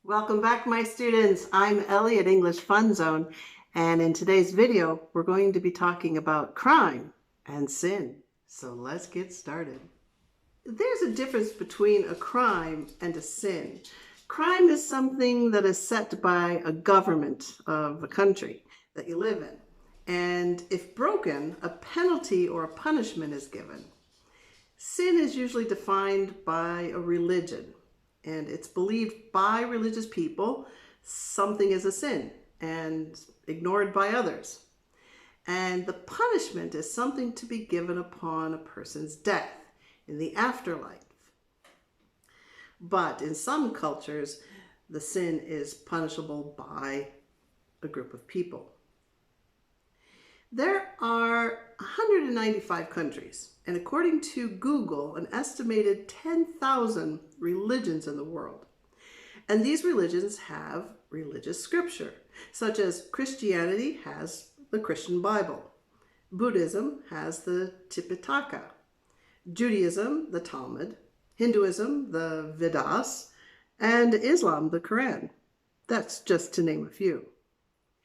Welcome back, my students. I'm Ellie at English Fun Zone, and in today's video, we're going to be talking about crime and sin. So let's get started. There's a difference between a crime and a sin. Crime is something that is set by a government of a country that you live in, and if broken, a penalty or a punishment is given. Sin is usually defined by a religion. And it's believed by religious people something is a sin and ignored by others. And the punishment is something to be given upon a person's death in the afterlife. But in some cultures, the sin is punishable by a group of people. There are 195 countries, and according to Google, an estimated 10,000 religions in the world. And these religions have religious scripture, such as Christianity has the Christian Bible, Buddhism has the Tipitaka, Judaism, the Talmud, Hinduism, the Vedas, and Islam, the Quran. That's just to name a few.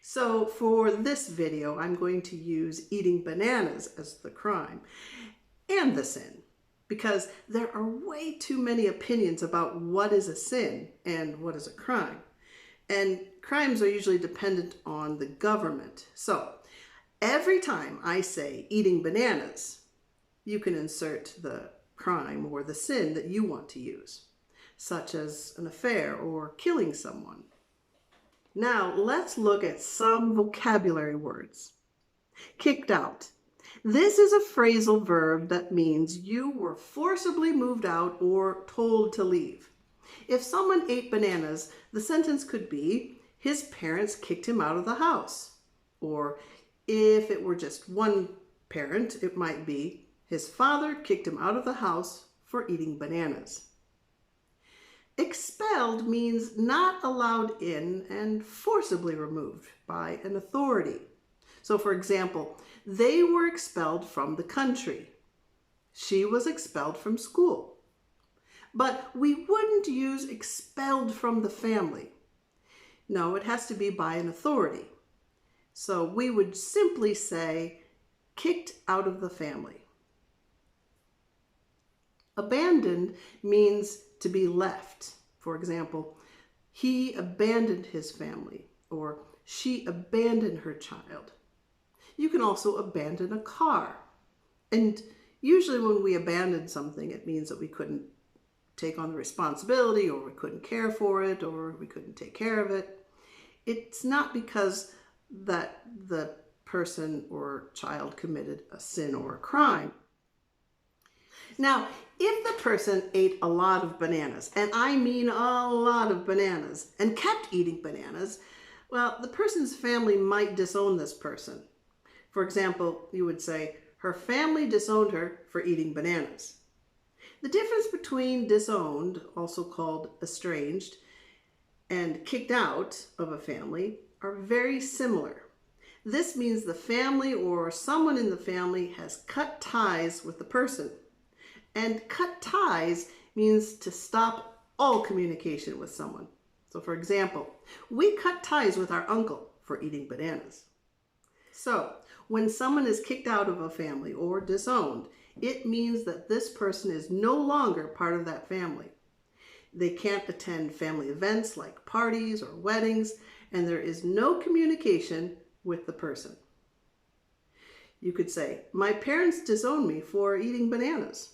So for this video, I'm going to use eating bananas as the crime and the sin, because there are way too many opinions about what is a sin and what is a crime. And crimes are usually dependent on the government. So every time I say eating bananas, you can insert the crime or the sin that you want to use, such as an affair or killing someone. Now, let's look at some vocabulary words. Kicked out. This is a phrasal verb that means you were forcibly moved out or told to leave. If someone ate bananas, the sentence could be, his parents kicked him out of the house. Or if it were just one parent, it might be, his father kicked him out of the house for eating bananas. Expelled means not allowed in and forcibly removed by an authority. So for example, they were expelled from the country. She was expelled from school. But we wouldn't use expelled from the family. No, it has to be by an authority. So we would simply say kicked out of the family. Abandoned means to be left. For example, he abandoned his family, or she abandoned her child. You can also abandon a car. And usually when we abandon something, it means that we couldn't take on the responsibility, or we couldn't care for it, or we couldn't take care of it. It's not because that the person or child committed a sin or a crime. Now, if the person ate a lot of bananas, and I mean a lot of bananas, and kept eating bananas, well, the person's family might disown this person. For example, you would say, her family disowned her for eating bananas. The difference between disowned, also called estranged, and kicked out of a family are very similar. This means the family or someone in the family has cut ties with the person. And cut ties means to stop all communication with someone. So for example, we cut ties with our uncle for eating bananas. So when someone is kicked out of a family or disowned, it means that this person is no longer part of that family. They can't attend family events like parties or weddings, and there is no communication with the person. You could say, my parents disowned me for eating bananas.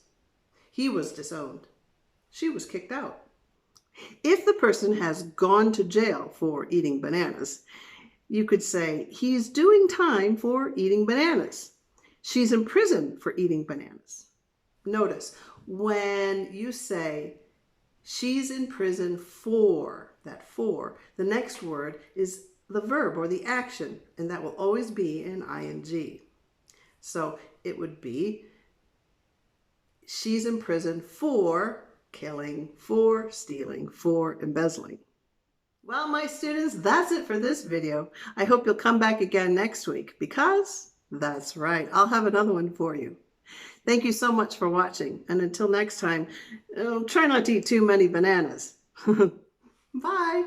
He was disowned. She was kicked out. If the person has gone to jail for eating bananas, you could say, he's doing time for eating bananas. She's in prison for eating bananas. Notice, when you say, she's in prison for, that for, the next word is the verb or the action, and that will always be an ing. So it would be, she's in prison for killing, for stealing, for embezzling. Well, my students, that's it for this video. I hope you'll come back again next week because that's right, I'll have another one for you. Thank you so much for watching. And until next time, try not to eat too many bananas. Bye.